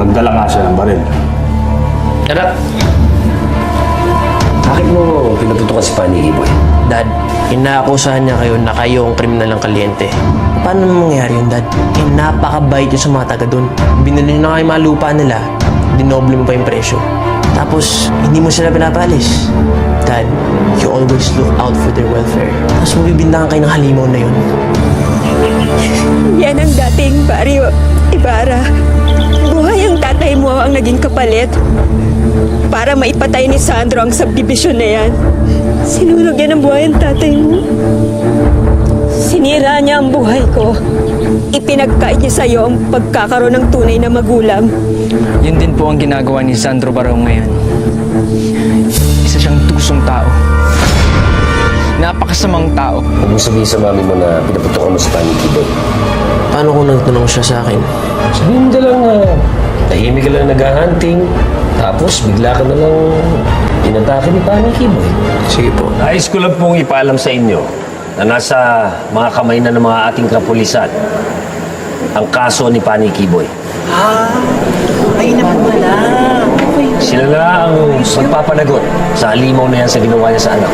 nagdala nga siya ng baril. Anak, bakit mo pinatutukan si Paniki Boy? Dad, inaakusahan niya kayo na kayo ang kriminal ng Caliente. Paano mangyayari yun, Dad? Napakabait yung sa mga taga doon. Binili nyo na kayo mga lupa nila, dinoble mo pa yung presyo. Tapos, hindi mo sila pinapalis. Dad, you always look out for their welfare. Tapos mabibintangan kayo ng halimaw na yun. Yan ang dating Barrio Ibarra. Buhay ang tatay mo ang naging kapalit para maipatay ni Sandro ang subdivision na yan. Sinunog yan ang buhay ang tatay mo. Sinira niya ang buhay ko. Ipinagkait niya sa'yo ang pagkakaroon ng tunay na magulang. Yun din po ang ginagawa ni Sandro Barong ngayon. Isa siyang tusong tao. Napakasamang tao. Huwag mo sabihin sa mami mo na pinaputukan mo si Paniki Boy. Paano kung nagtanong siya sa akin? Sabihin mo lang na tahimik ka lang nag-hunting, tapos bigla ka na lang inatake ni Paniki Boy. Sige po. Nais ko lang pong ipaalam sa inyo na nasa mga kamay na ng mga ating kapulisan ang kaso ni Paniki Boy. Ay na po pala. Sila na ang magpapanagot sa halimaw na yan sa ginawa niya sa anak.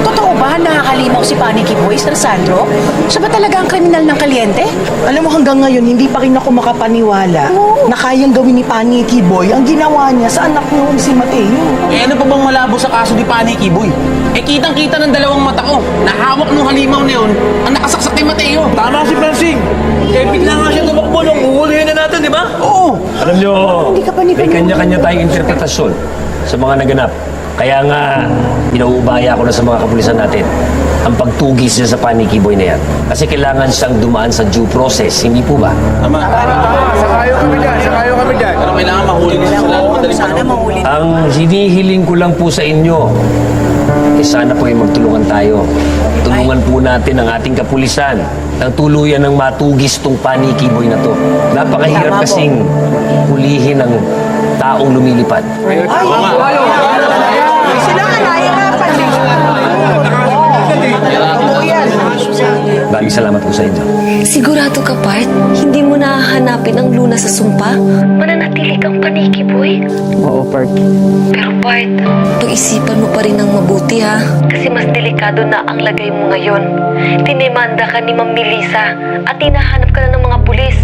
Totoo ba nakakalimaw si Paniki Boy, Sir Sandro? Siya ba talaga ang kriminal ng Caliente? Alam mo, hanggang ngayon, hindi pa rin ako makapaniwala na kayang gawin ni Paniki Boy ang ginawa niya sa anak noong si Mateo. Eh ano pa bang malabo sa kaso ni Paniki Boy? Eh kitang-kita ng dalawang mata ko. Nahawak nung halimaw na yun ang nakasaksak kay Mateo. Tama si Francine! Eh bigla nga siya tumakbo nung uhulihin na natin, di ba? Oo. Alam nyo, may kanya-kanya tayong interpretasyon sa mga naganap. Kaya nga, pinauubaya ko na sa mga kapulisan natin ang pagtugis niya sa Paniki Boy na yan. Kasi kailangan siyang dumaan sa due process, hindi po ba? Tama. Sakayo kami dyan. Pero kailangan mahuli nila sa lalong madaling Sana panahon. mahuli. Ang hinihiling ko lang po sa inyo, sana po ay magtulungan tayo. Tulungan po natin ang ating kapulisan ng tuluyan ng matugis tong Paniki Boy na to. Napakahirap kasing hulihin ng taong lumilipad. Sila nga nahihirapan eh. Maraming salamat po sa inyo. Sigurado ka, Bart? Hindi mo nahahanapin ang Luna sa sumpa? Mananatili kang Paniki Boy? Oo, Park. Pero Bart, pag-isipan mo pa rin ng mabuti ha. Kasi mas delikado na ang lagay mo ngayon. Tinemanda ka ni Ma'am Melissa at hinahanap ka na ng mga pulis.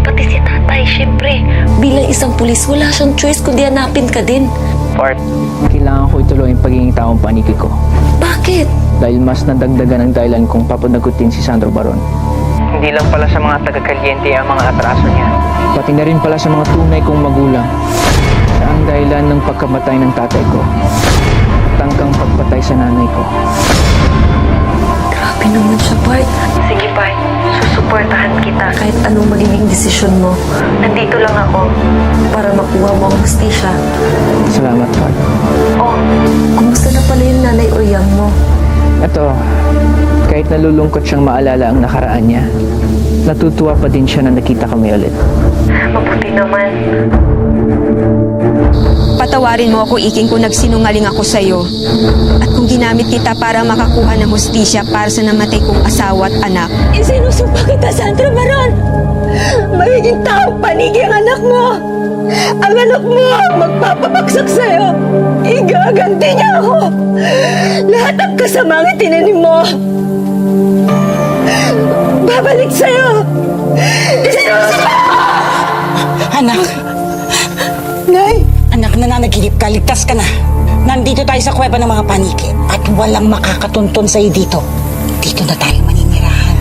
Pati si tatay, syempre. Bilang isang pulis, wala siyang choice kundi hanapin ka din. Bart, kailangan ko ituloy ang pagiging taong Paniki ko. Bakit? Dahil mas nadagdagan ang dahilan kung papanagutin si Sandro Baron. Hindi lang pala sa mga taga-Caliente ang mga atraso niya. Pati na rin pala sa mga tunay kong magulang. Siya ang dahilan ng pagkamatay ng tatay ko. Tangkang pagpatay sa nanay ko. Grabe naman siya, Bart. Sige, Bart. Susuportahan kita kahit anong magiging desisyon mo. Nandito lang ako para makuha mo ang hustisya. Salamat, Bart. Oh, kumusta na pala yung nanay o yang mo? Ito, kahit nalulungkot siyang maalala ang nakaraan niya, natutuwa pa din siya na nakita kami ulit. Mabuti naman. Patawarin mo ako, Iking, kung nagsinungaling ako sa'yo. At kung ginamit kita para makakuha ng hustisya para sa namatay kong asawa at anak. Isinusumpa kita, Sandro Baron! Magiging taong Paniki ang anak mo! Ang anak mo ang magpapabagsak sa'yo! Igaganti niya ako! Lahat ng kasamang itinanim mo! Babalik sa'yo! Isinusumpa! Anak! Nay! Anak, nananaginip ka. Ligtas ka na. Nandito tayo sa kuweba ng mga Paniki at walang makakatuntun sa'yo dito. Dito na tayo maninirahan.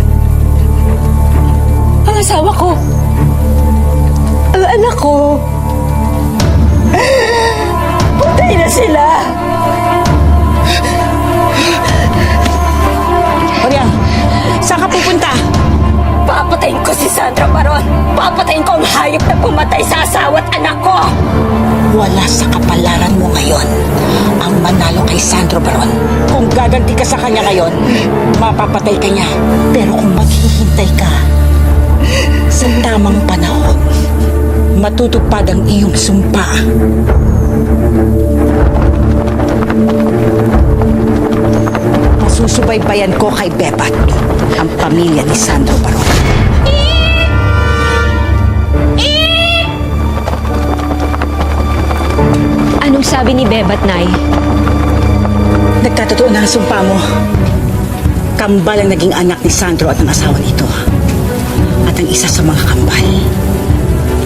Ang asawa ko! Ang anak ko! Patay na sila! Oriang, saan ka pupunta? Papatayin ko si Sandra Baron! Papatayin ko ang hayop na pumatay sa asawa at anak ko! Wala sa kapalaran mo ngayon ang manalo kay Sandro Baron. Kung gaganti ka sa kanya ngayon, mapapatay ka niya. Pero kung maghihintay ka, sa tamang panahon, matutupad ang iyong sumpa. Masusubaybayan ko kay Bebat ang pamilya ni Sandro Baron. sabi ni Bebat, Nay? Nagkatotoo na ang sumpa mo. Kambal ang naging anak ni Sandro at ang asawa nito. At ang isa sa mga kambal,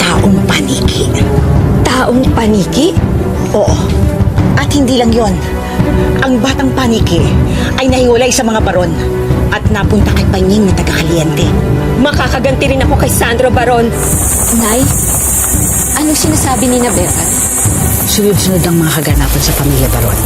taong paniki. Taong paniki? Oo. At hindi lang yon. Ang batang paniki ay nahiwalay sa mga baron at napunta kay Panying na taga-Kaliente. Makakaganti rin ako kay Sandro Baron. Nay, anong sinasabi ni na Bebat? Sunod-sunod ang mga kaganapan sa pamilya Baron.